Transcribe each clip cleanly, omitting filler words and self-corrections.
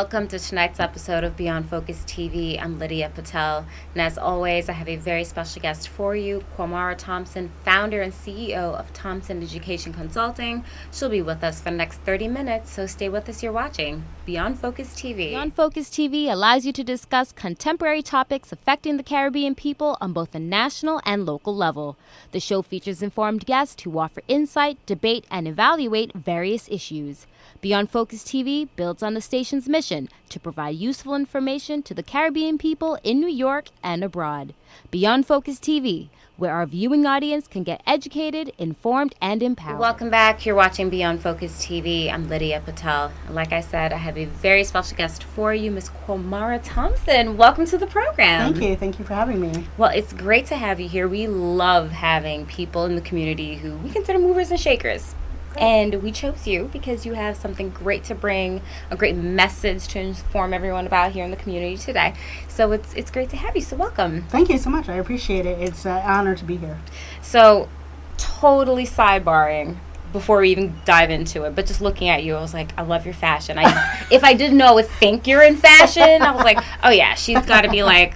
Welcome to tonight's episode of Beyond Focus TV. I'm Lydia Patel, and as always, I have a very special guest for you, Kwamara Thompson, founder and CEO of Thompson Education Consulting. She'll be with us for the next 30 minutes, so stay with us. You're watching Beyond Focus TV. Beyond Focus TV allows you to discuss contemporary topics affecting the Caribbean people on both a national and local level. The show features informed guests who offer insight, debate, and evaluate various issues. Beyond Focus TV builds on the station's mission to provide useful information to the Caribbean people in New York and abroad. Beyond Focus TV, where our viewing audience can get educated, informed, and empowered. Welcome back. You're watching Beyond Focus TV. I'm Lydia Patel. Like I said, I have a very special guest for you, Miss Kwamara Thompson. Welcome to the program. Thank you. Thank you for having me. Well, it's great to have you here. We love having people in the community who we consider movers and shakers. And we chose you because you have something great to bring, a great message to inform everyone about here in the community today. So it's great to have you. So welcome. Thank you so much. I appreciate it. It's an honor to be here. So totally sidebarring before we even dive into it, but just looking at you, I was like, I love your fashion. If I didn't know, I would think you're in fashion. I was like, oh yeah, she's got to be like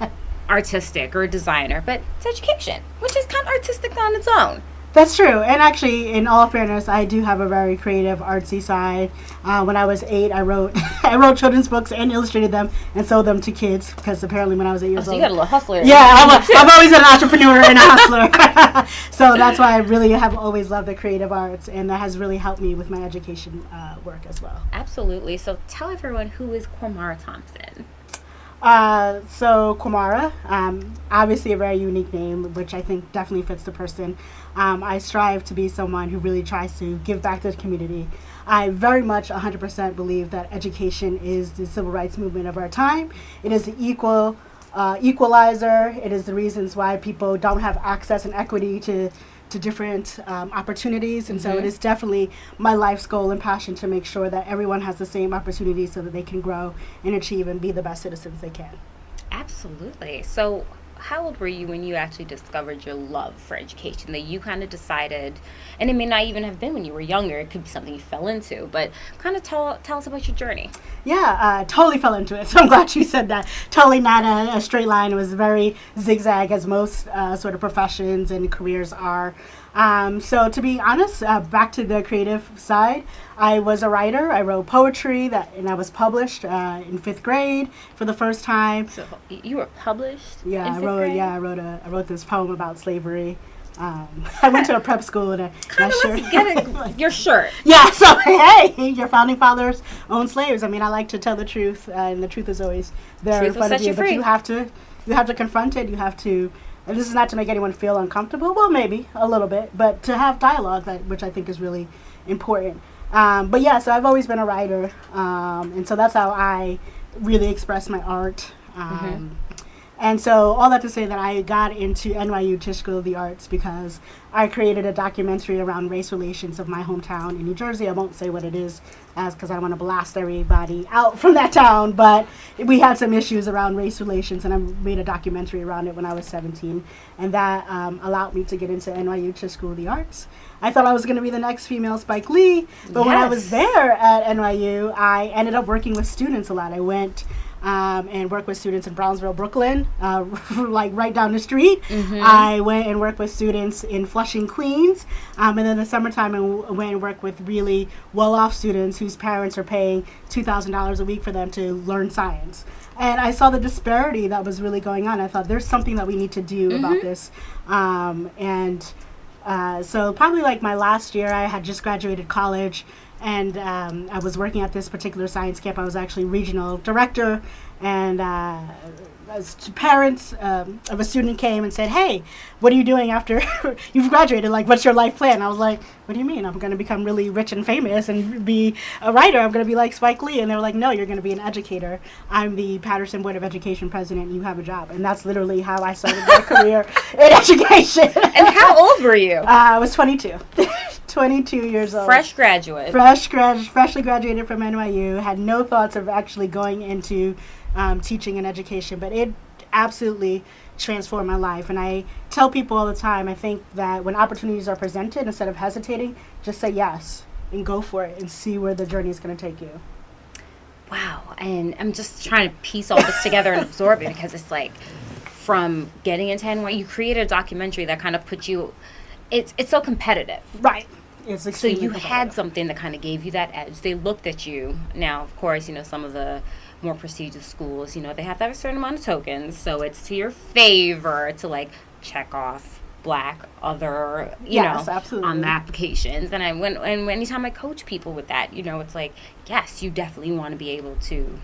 artistic or a designer. But it's education, which is kind of artistic on its own. That's true. And actually, in all fairness, I do have a very creative, artsy side. When I was 8, I wrote children's books and illustrated them and sold them to kids because apparently when I was 8 years old. So you got a little hustler. Yeah, I've always been an entrepreneur and a hustler. So that's why I really have always loved the creative arts, and that has really helped me with my education work as well. Absolutely. So tell everyone, who is Kwamara Thompson? So Kwamara, obviously a very unique name, which I think definitely fits the person. I strive to be someone who really tries to give back to the community. I very much 100% believe that education is the civil rights movement of our time. It is the equalizer. It is the reasons why people don't have access and equity to different opportunities, and so it is definitely my life's goal and passion to make sure that everyone has the same opportunity so that they can grow and achieve and be the best citizens they can. Absolutely. So how old were you when you actually discovered your love for education, that you kind of decided, and it may not even have been when you were younger, it could be something you fell into, but kind of tell us about your journey. Yeah, totally fell into it, so I'm glad you said that. Totally not a straight line. It was very zigzag, as most sort of professions and careers are. So to be honest, back to the creative side, I was a writer. I wrote poetry and I was published in 5th grade for the first time. So you were published? Yeah, in 5th grade? I wrote this poem about slavery. I went to a prep school and your shirt. Yeah, so hey, your founding fathers owned slaves. I mean, I like to tell the truth, and the truth is always there in front of you. But you have to confront it. You have to. And this is not to make anyone feel uncomfortable. Well, maybe a little bit, but to have dialogue, which I think is really important. But yeah, so I've always been a writer, and so that's how I really express my art. And so all that to say that I got into NYU Tisch School of the Arts because I created a documentary around race relations of my hometown in New Jersey. I won't say what it is because I don't want to blast everybody out from that town, but we had some issues around race relations, and I made a documentary around it when I was 17, and that allowed me to get into NYU Tisch School of the Arts. I thought I was going to be the next female Spike Lee, but when I was there at NYU, I ended up working with students a lot. I went and worked with students in Brownsville, Brooklyn, like right down the street. I went and worked with students in Flushing, Queens, and then in the summertime I went and worked with really well-off students whose parents are paying $2,000 a week for them to learn science. And I saw the disparity that was really going on. I thought there's something that we need to do about this. So probably like my last year, I had just graduated college, and I was working at this particular science camp. I was actually regional director, and parents of a student came and said, hey, what are you doing after you've graduated? Like, what's your life plan? I was like, what do you mean? I'm going to become really rich and famous and be a writer. I'm going to be like Spike Lee. And they were like, no, you're going to be an educator. I'm the Patterson Board of Education president, and you have a job. And that's literally how I started my career in education. And how old were you? I was 22. 22 years old. Fresh graduate. Freshly graduated from NYU. Had no thoughts of actually going into teaching and education, but it absolutely transformed my life. And I tell people all the time, I think that when opportunities are presented, instead of hesitating, just say yes and go for it and see where the journey is going to take you. wow. And I'm just trying to piece all this together and absorb it, because it's like, from getting into NY, you created a documentary that kind of put you, it's so competitive. Right. It's so you had something that kind of gave you that edge. They looked at you. Now, of course, some of the more prestigious schools, they have to have a certain amount of tokens, so it's to your favor to like check off Black, other, yes, absolutely, on the applications. And anytime I coach people with that, it's like, yes, you definitely want to be able to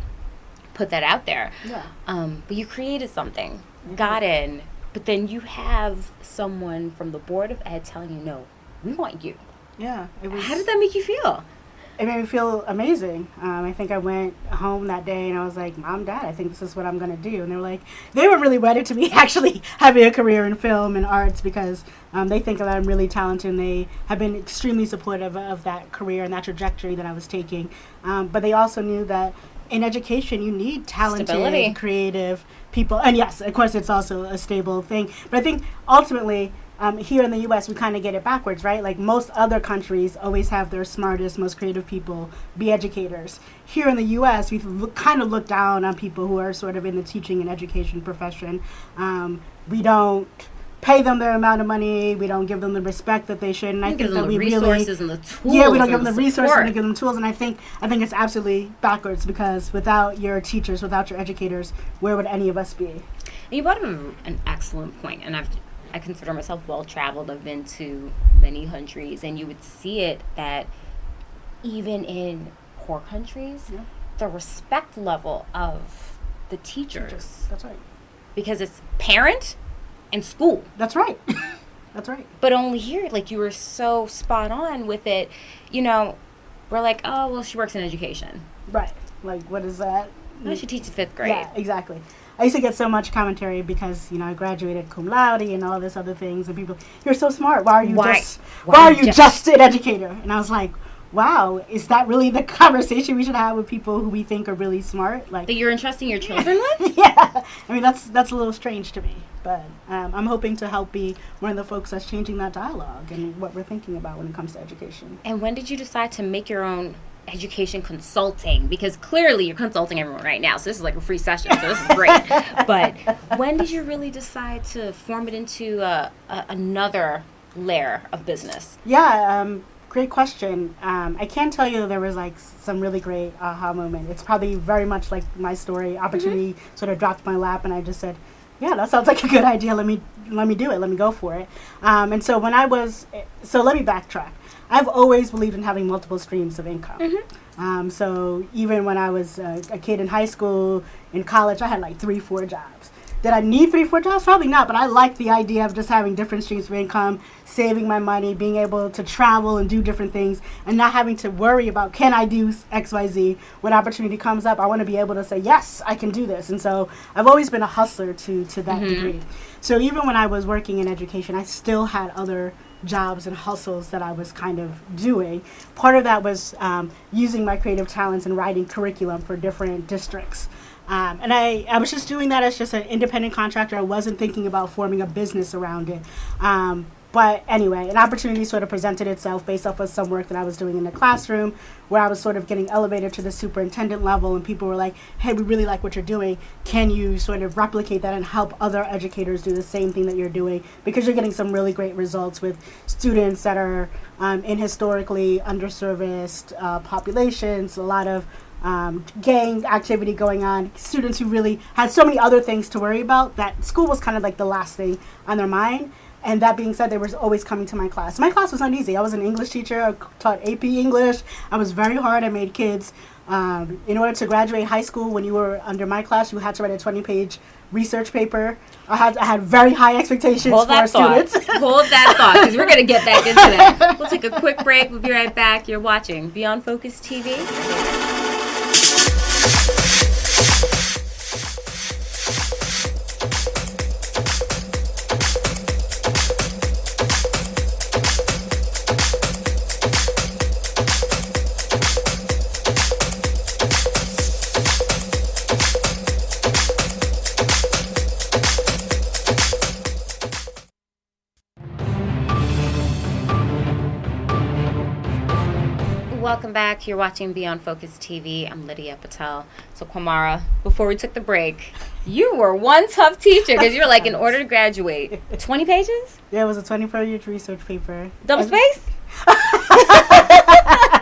put that out there. Yeah. But you created something, got in, but then you have someone from the Board of Ed telling you, no, we want you. Yeah. How did that make you feel? It made me feel amazing. I think I went home that day and I was like, Mom, Dad, I think this is what I'm going to do. And they were really wedded to me actually having a career in film and arts, because they think that I'm really talented, and they have been extremely supportive of that career and that trajectory that I was taking. But they also knew that in education, you need talented, stability, creative people. And yes, of course, it's also a stable thing. But I think ultimately, here in the U.S., we kind of get it backwards, right? Like most other countries always have their smartest, most creative people be educators. Here in the U.S., we've kind of looked down on people who are sort of in the teaching and education profession. We don't pay them their amount of money. We don't give them the respect that they should. And I think that we resources and the tools. Yeah, we don't give them the resources and give them tools. And I think it's absolutely backwards, because without your teachers, without your educators, where would any of us be? You brought up an excellent point, and I consider myself well-traveled. I've been to many countries, and you would see it that even in poor countries, the respect level of the teachers. That's right. Because it's parent and school. That's right. That's right. But only here, like, you were so spot on with it. We're like, oh, well, she works in education. Right. Like, what is that? Oh, she teaches 5th grade. Yeah, exactly. I used to get so much commentary because, I graduated cum laude and all this other things, and people, you're so smart. Why are you just an educator? And I was like, wow, is that really the conversation we should have with people who we think are really smart? Like, that you're entrusting your children with? Yeah. I mean, that's a little strange to me. But I'm hoping to help be one of the folks that's changing that dialogue and what we're thinking about when it comes to education. And when did you decide to make your own education consulting? Because clearly you're consulting everyone right now, so this is like a free session, so this is great. But when did you really decide to form it into another layer of business? Yeah, great question. I can tell you there was like some really great aha moment. It's probably very much like my story. Opportunity sort of dropped my lap, and I just said, yeah, that sounds like a good idea. Let me do it. Let me go for it. And so let me backtrack. I've always believed in having multiple streams of income. So even when I was a kid in high school, in college, I had like 3-4 jobs. Did I need 3-4 jobs? Probably not, but I like the idea of just having different streams of income, saving my money, being able to travel and do different things, and not having to worry about, can I do X, Y, Z? When opportunity comes up, I want to be able to say, yes, I can do this. And so I've always been a hustler to that degree. So even when I was working in education, I still had other jobs and hustles that I was kind of doing. Part of that was using my creative talents and writing curriculum for different districts. And I was just doing that as just an independent contractor. I wasn't thinking about forming a business around it. But anyway, an opportunity sort of presented itself based off of some work that I was doing in the classroom, where I was sort of getting elevated to the superintendent level, and people were like, hey, we really like what you're doing. Can you sort of replicate that and help other educators do the same thing that you're doing? Because you're getting some really great results with students that are in historically underserviced populations, a lot of gang activity going on, students who really had so many other things to worry about that school was kind of like the last thing on their mind. And that being said, they were always coming to my class. My class was not easy. I was an English teacher. I taught AP English. I was very hard. I made kids. In order to graduate high school, when you were under my class, you had to write a 20-page research paper. I had very high expectations for students. Hold that thought, because we're going to get back into that. We'll take a quick break. We'll be right back. You're watching Beyond Focus TV. welcome back. You're watching Beyond Focus TV. I'm Lydia Patel. So, Kwamara, before we took the break, you were one tough teacher because you were like, in order to graduate, 20 pages? Yeah, it was a 24-page research paper. Double space?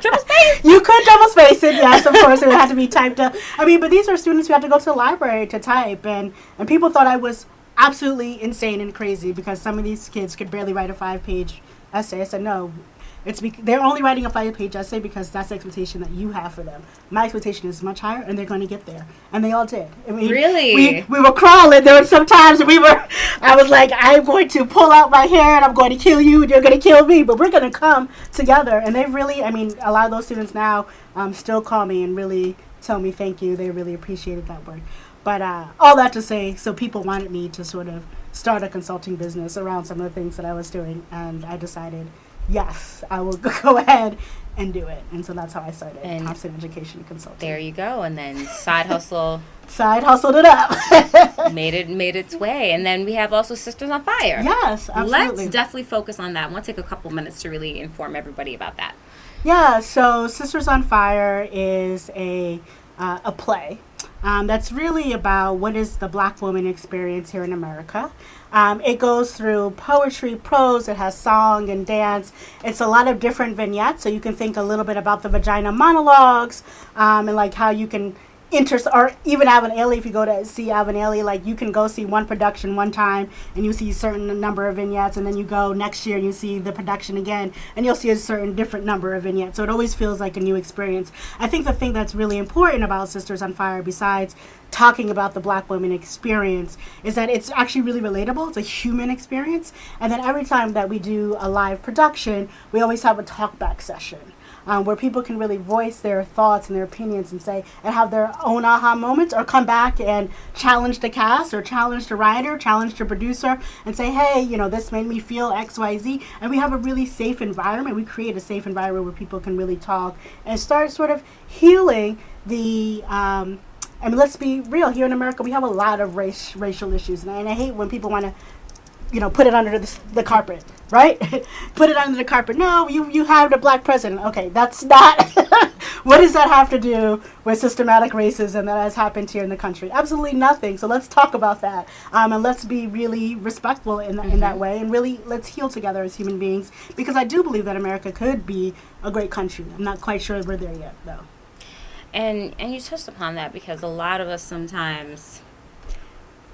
Double space? You could double space it, yes, of course. It would have to be typed up. I mean, but these are students who had to go to the library to type, and people thought I was absolutely insane and crazy because some of these kids could barely write a 5-page essay. I said, no. They're only writing a 5-page essay because that's the expectation that you have for them. My expectation is much higher, and they're going to get there. And they all did. I mean, really? We were crawling. There were some times I was like, I'm going to pull out my hair, and I'm going to kill you, and you're going to kill me. But we're going to come together. And they really, I mean, a lot of those students now still call me and really tell me thank you. They really appreciated that work. But all that to say, so people wanted me to sort of start a consulting business around some of the things that I was doing. And I decided, yes, I will go ahead and do it. And so that's how I started Thompson Education Consulting. There you go. And then side hustled it up. made its way. And then we have also Sisters on Fire. Yes, absolutely. Let's definitely focus on that. I want to take a couple minutes to really inform everybody about that. Yeah, so Sisters on Fire is a play. That's really about what is the Black woman experience here in America. It goes through poetry, prose, it has song and dance. It's a lot of different vignettes, so you can think a little bit about the vagina monologues, and like how you can or even Alvin Ailey, if you go to see Alvin Ailey, like you can go see one production one time and you see a certain number of vignettes, and then you go next year and you see the production again and you'll see a certain different number of vignettes. So it always feels like a new experience. I think the thing that's really important about Sisters on Fire, besides talking about the Black women experience, is that it's actually really relatable. It's a human experience. And then every time that we do a live production, we always have a talk back session. Where people can really voice their thoughts and their opinions and have their own aha moments, or come back and challenge the cast or challenge the writer, challenge the producer, and say, hey, this made me feel X, Y, Z. And we have a really safe environment. We create a safe environment where people can really talk and start sort of healing the, let's be real, here in America, we have a lot of racial issues. And I hate when people want to, put it under the carpet, right? Put it under the carpet. No, you have the Black president. Okay, that's not. What does that have to do with systematic racism that has happened here in the country? Absolutely nothing. So let's talk about that, and let's be really respectful in that way, and really let's heal together as human beings, because I do believe that America could be a great country. I'm not quite sure we're there yet, though. And you touched upon that, because a lot of us sometimes,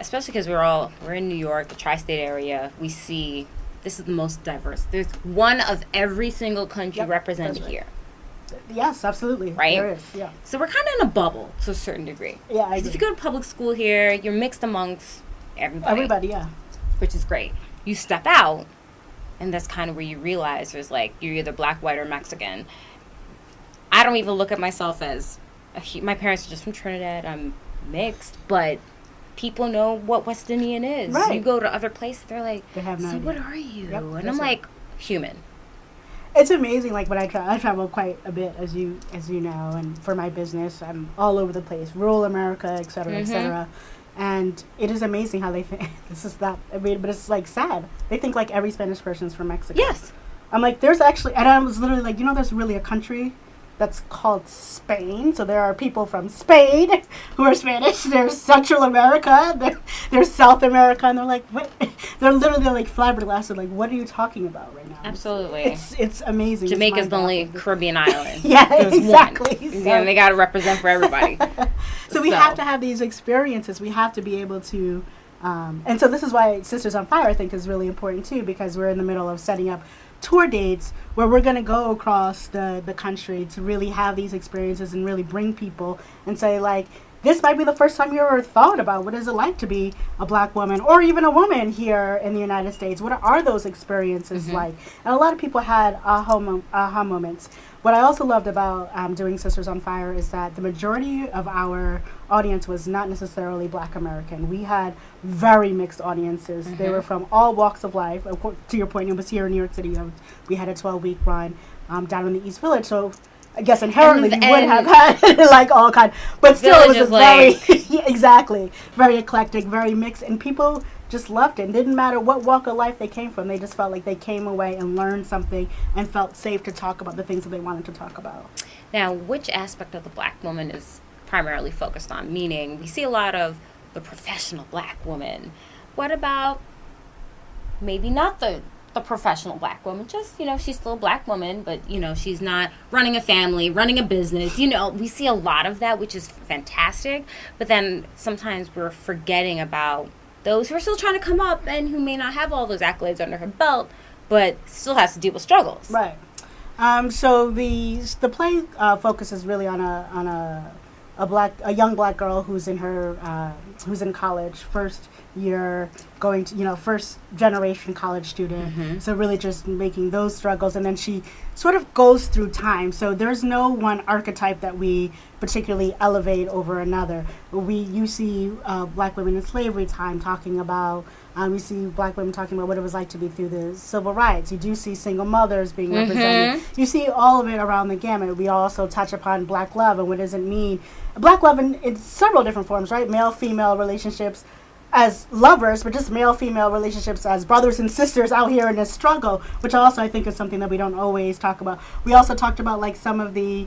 especially because we're in New York, the tri-state area, we see this is the most diverse. There's one of every single country represented here. Yes, absolutely. Right? There is, yeah. So we're kind of in a bubble to a certain degree. Yeah, I agree. If you go to public school here, you're mixed amongst everybody. Everybody, yeah. Which is great. You step out, and that's kind of where you realize there's you're either Black, white, or Mexican. I don't even look at myself as my parents are just from Trinidad. I'm mixed, but people know what West Indian is. Right. You go to other places, they're like, they have no so idea. what are you? Yep, and I'm like, human. It's amazing. Like when I travel quite a bit, as you know, and for my business, I'm all over the place, rural America, et cetera, et cetera. And it is amazing how they think this is that. I mean, but it's sad. They think like every Spanish person's from Mexico. Yes. I'm like, there's actually, and I was literally like, there's really a country that's called Spain. So there are people from Spain who are Spanish. There's Central America. There's South America. And they're like, what? They're literally like flabbergasted. Like, what are you talking about right now? Absolutely. It's amazing. Jamaica's the only Caribbean island. Yeah, exactly. So, and they got to represent for everybody. So we have to have these experiences. We have to be able to, and so this is why Sisters on Fire, I think, is really important too, because we're in the middle of setting up tour dates where we're going to go across the country to really have these experiences and really bring people and say, like, this might be the first time you ever thought about what is it like to be a Black woman or even a woman here in the United States. What are those experiences like? And a lot of people had aha moments. What I also loved about doing Sisters on Fire is that the majority of our audience was not necessarily Black American. We had very mixed audiences. They were from all walks of life. Of course, to your point, it was here in New York City. We had a 12-week run down in the East Village. So I guess inherently we would have had like all kind. But still, it was a very, exactly, very eclectic, very mixed. And people just loved it. It didn't matter what walk of life they came from. They just felt like they came away and learned something and felt safe to talk about the things that they wanted to talk about. Now, which aspect of the Black woman is primarily focused on? Meaning, we see a lot of the professional Black woman. What about maybe not the professional Black woman? Just, she's still a Black woman, but, she's not running a family, running a business. We see a lot of that, which is fantastic. But then sometimes we're forgetting about those who are still trying to come up and who may not have all those accolades under her belt, but still has to deal with struggles. Right. So the play focuses really on a young Black girl who's in college, first year, going to first generation college student. Mm-hmm. So really just making those struggles, and then she sort of goes through time. So there's no one archetype that we particularly elevate over another. You see Black women in slavery time talking about. We see Black women talking about what it was like to be through the civil rights. You do see single mothers being represented. You see all of it around the gamut. We also touch upon Black love and what does it mean. Black love in several different forms, right? Male-female relationships as lovers, but just male-female relationships as brothers and sisters out here in this struggle, which also I think is something that we don't always talk about. We also talked about like some of the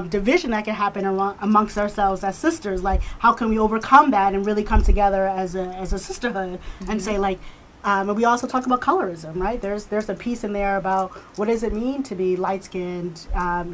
division that can happen amongst ourselves as sisters. Like, how can we overcome that and really come together as a sisterhood and say like, and we also talk about colorism, right? There's a piece in there about what does it mean to be light-skinned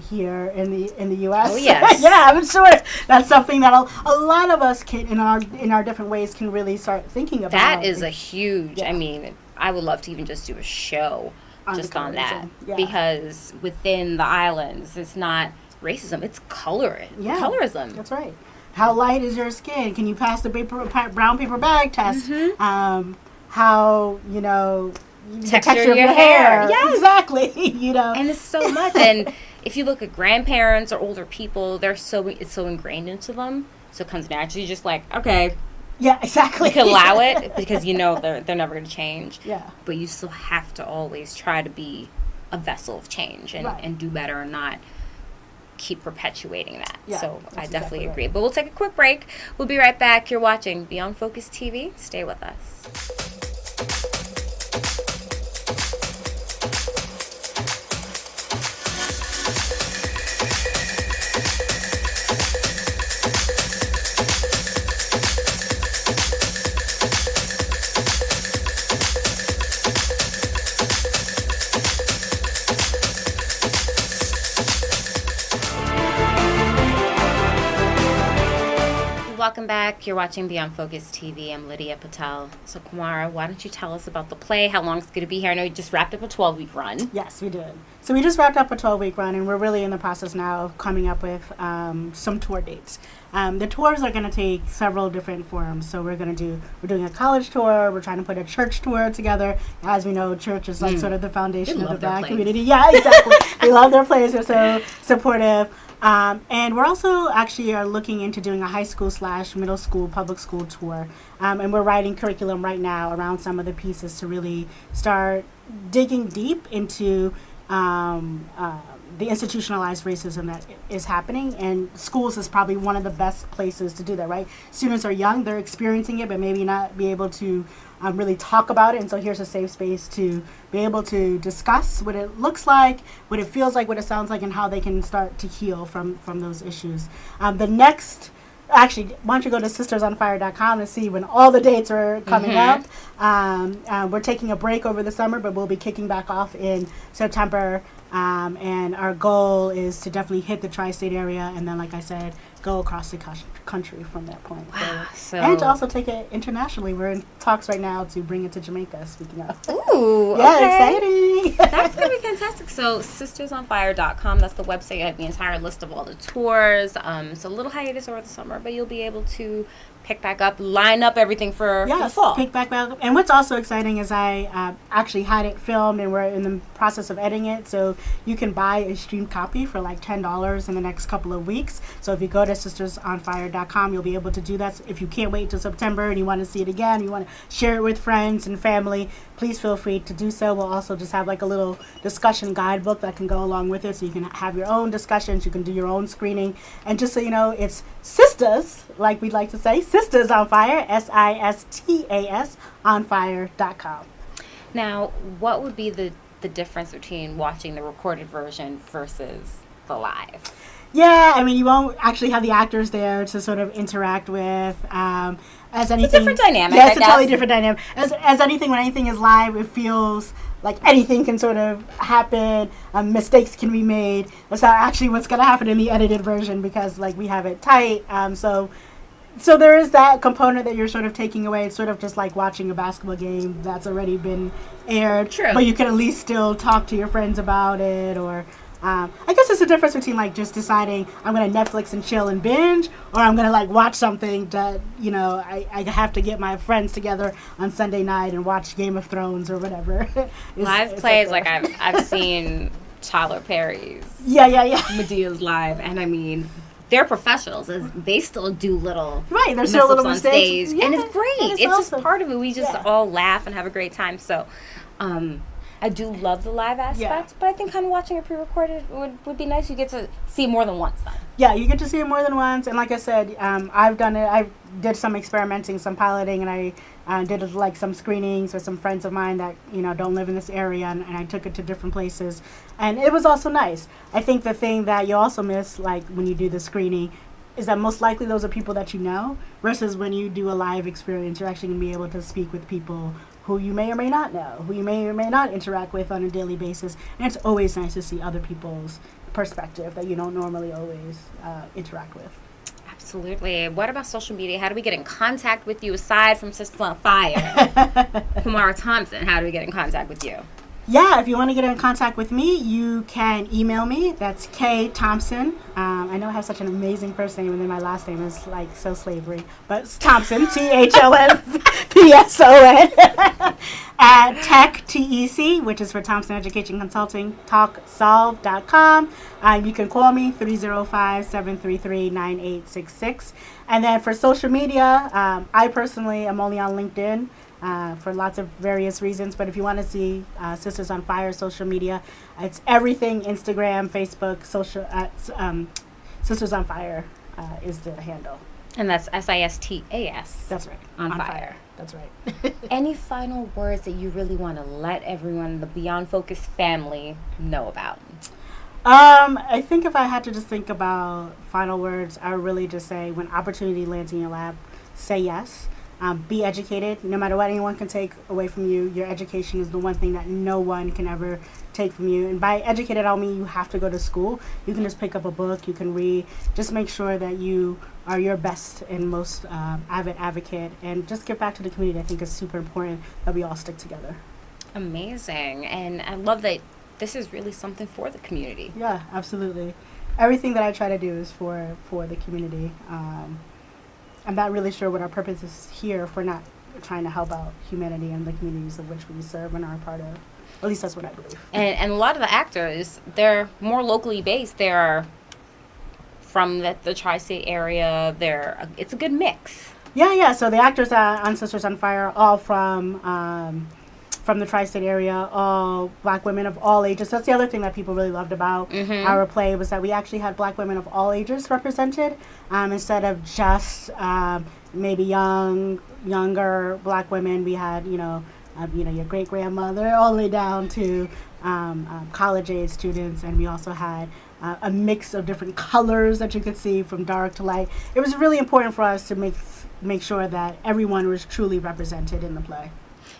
here in the U.S. Oh yes, yeah, I'm sure that's something that a lot of us can in our different ways can really start thinking about. That is a huge. Yeah. I mean, I would love to even just do a show just on that, because within the islands, it's not racism; it's colorism. That's right. How light is your skin? Can you pass the brown paper bag test? Mm-hmm. How, the texture of your hair. Yeah, exactly. And it's so much. And if you look at grandparents or older people, it's so ingrained into them. So it comes naturally, just like, okay. Yeah, exactly. You can allow it because they're never going to change. Yeah. But you still have to always try to be a vessel of change and do better and not keep perpetuating that. Yeah, so I definitely agree. Right. But we'll take a quick break. We'll be right back. You're watching Beyond Focus TV. Stay with us. Welcome back. You're watching Beyond Focus TV. I'm Lydia Patel. So, Kwamara, why don't you tell us about the play, how long it's going to be here? I know you just wrapped up a 12-week run. Yes, we did. So we just wrapped up a 12-week run, and we're really in the process now of coming up with some tour dates. The tours are going to take several different forms. So we're doing a college tour. We're trying to put a church tour together. As we know, church is like sort of the foundation of the Black community. Yeah, exactly. They love their plays. They're so supportive. And we're also actually looking into doing a high school / middle school public school tour. And we're writing curriculum right now around some of the pieces to really start digging deep into the institutionalized racism that is happening. And schools is probably one of the best places to do that, right? Students are young, they're experiencing it, but maybe not be able to really talk about it. And so here's a safe space to be able to discuss what it looks like, what it feels like, what it sounds like, and how they can start to heal from those issues. Actually, why don't you go to sistersonfire.com to see when all the dates are coming up. We're taking a break over the summer, but we'll be kicking back off in September. And our goal is to definitely hit the tri-state area and then, like I said, go across the country from that point. Wow. And to also take it internationally. We're in talks right now to bring it to Jamaica, speaking of. Ooh, yeah, okay. Exciting. That's going to be fantastic. So sistersonfire.com, that's the website. You have the entire list of all the tours. So a little hiatus over the summer, but you'll be able to pick back up, line up everything for the fall. Pick back up. And what's also exciting is I actually had it filmed and we're in the process of editing it. So you can buy a streamed copy for like $10 in the next couple of weeks. So if you go to sistersonfire.com, you'll be able to do that. If you can't wait till September and you want to see it again, you want to share it with friends and family, please feel free to do so. We'll also just have like a little discussion guidebook that can go along with it, so you can have your own discussions, you can do your own screening. And just so you know, it's Sistas, like we'd like to say, Sistas on Fire, Sistas onfire.com. Now, what would be the difference between watching the recorded version versus the live? Yeah, I mean, you won't actually have the actors there to sort of interact with. As anything, it's a different dynamic. Yeah, it's a totally different dynamic. As anything, when anything is live, it feels like anything can sort of happen. Mistakes can be made. That's not actually what's going to happen in the edited version because, like, we have it tight. So there is that component that you're sort of taking away. It's sort of just like watching a basketball game that's already been aired. True. But you can at least still talk to your friends about it, or I guess it's a difference between like just deciding I'm going to Netflix and chill and binge, or I'm going to like watch something that, you know, I have to get my friends together on Sunday night and watch Game of Thrones or whatever. Live plays, like I've seen Tyler Perry's. Yeah. Medea's live, and I mean, they're professionals. They still do little There's still little on mistakes. stage, and it's great. It's awesome. Just part of it. We just all laugh and have a great time. So, I do love the live aspect, but I think kind of watching it pre-recorded would be nice. You get to see it more than once, then. Yeah, you get to see it more than once, and like I said, I've done it. I did some experimenting, some piloting, and I did like some screenings with some friends of mine that, you know, don't live in this area, and I took it to different places, and it was also nice. I think the thing that you also miss, like when you do the screening, is that most likely those are people that you know, versus when you do a live experience, you're actually going to be able to speak with people who you may or may not know, who you may or may not interact with on a daily basis. And it's always nice to see other people's perspective that you don't normally always interact with. Absolutely. What about social media? How do we get in contact with you aside from Sistas on Fire? Kwamara Thompson, how do we get in contact with you? Yeah, if you want to get in contact with me, you can email me. That's K Thompson. I know I have such an amazing first name, and then my last name is like so slavery, but it's Thompson, THOMPSON, at Tech, TEC, which is for Thompson Education Consulting, talksolve.com. You can call me 305-733-9866. And then for social media, I personally am only on LinkedIn. For lots of various reasons, but if you want to see Sistas on Fire social media, it's everything: Instagram, Facebook, social. Sistas on Fire is the handle, and that's SISTAS. That's right. On fire. That's right. Any final words that you really want to let everyone, the Beyond Focus family, know about? I think if I had to just think about final words, I would really just say, when opportunity lands in your lap, say yes. Be educated. No matter what anyone can take away from you, your education is the one thing that no one can ever take from you. And by educated, I don't mean you have to go to school. You can just pick up a book. You can read. Just make sure that you are your best and most avid advocate. And just give back to the community. I think it's super important that we all stick together. Amazing. And I love that this is really something for the community. Yeah, absolutely. Everything that I try to do is for the community. I'm not really sure what our purpose is here if we're not trying to help out humanity and the communities of which we serve and are a part of. At least that's what I believe. And a lot of the actors, they're more locally based. They're from the tri-state area. It's a good mix. Yeah. So the actors on Sistas on Fire are all from the tri-state area, all black women of all ages. That's the other thing that people really loved about our play, was that we actually had black women of all ages represented, instead of just maybe younger black women. We had, your great-grandmother all the way down to college-age students, and we also had a mix of different colors that you could see from dark to light. It was really important for us to make sure that everyone was truly represented in the play.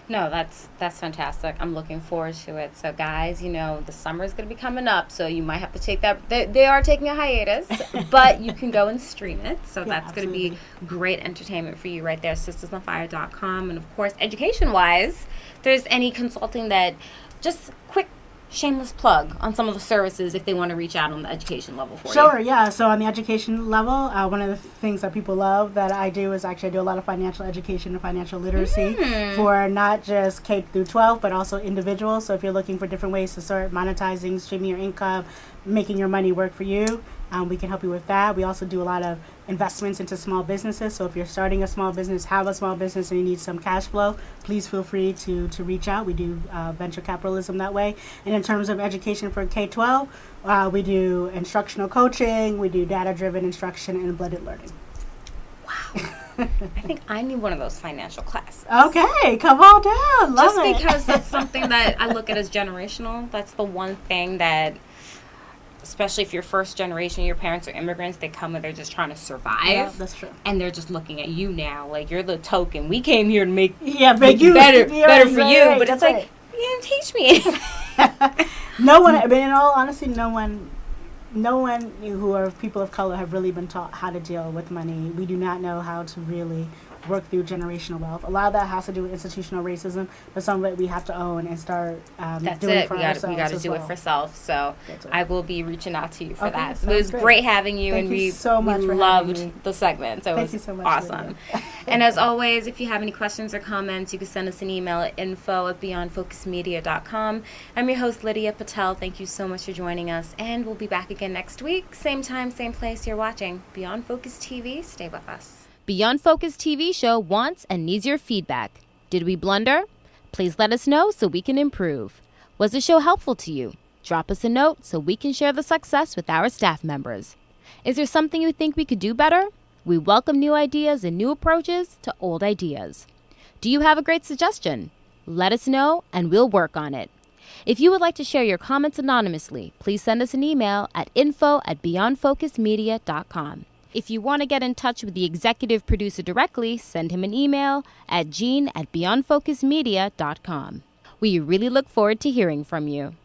No, that's fantastic. I'm looking forward to it. So, guys, the summer is going to be coming up, so you might have to take that. They are taking a hiatus, but you can go and stream it. So that's going to be great entertainment for you right there, sistasonfire.com. And, of course, education-wise, if there's any consulting that, just quick, shameless plug on some of the services if they want to reach out on the education level for you. Sure, yeah. So on the education level, one of the things that people love that I do is actually I do a lot of financial education and financial literacy for not just K through 12, but also individuals. So if you're looking for different ways to start monetizing, streaming your income, making your money work for you, we can help you with that. We also do a lot of investments into small businesses. So if you're starting a small business, have a small business, and you need some cash flow, please feel free to reach out. We do venture capitalism that way. And in terms of education for K-12, we do instructional coaching, we do data-driven instruction, and blended learning. Wow. I think I need one of those financial classes. Okay, come on down. Love Just because that's something that I look at as generational. That's the one thing that, especially if you're first generation, your parents are immigrants, they come and they're just trying to survive. Yeah, that's true. And they're just looking at you now like you're the token. We came here to make you better for you. But it's like, you didn't teach me. No one, I mean, in all honesty, no one who are people of color have really been taught how to deal with money. We do not know how to really work through generational wealth. A lot of that has to do with institutional racism, but some of it we have to own and start doing it for ourselves. We got to do it for self. So I will be reaching out to you for that. So it was great. Great having you, Thank and you so much we for loved the segment. So Thank it you was so much, awesome. And as always, if you have any questions or comments, you can send us an email at info@beyondfocusmedia.com. I'm your host, Lydia Patel. Thank you so much for joining us, and we'll be back again next week. Same time, same place. You're watching Beyond Focus TV. Stay with us. Beyond Focus TV show wants and needs your feedback. Did we blunder? Please let us know so we can improve. Was the show helpful to you? Drop us a note so we can share the success with our staff members. Is there something you think we could do better? We welcome new ideas and new approaches to old ideas. Do you have a great suggestion? Let us know and we'll work on it. If you would like to share your comments anonymously, please send us an email at info@beyondfocusmedia.com. If you want to get in touch with the executive producer directly, send him an email at gene@beyondfocusmedia.com. We really look forward to hearing from you.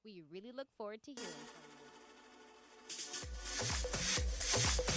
We really look forward to hearing from you.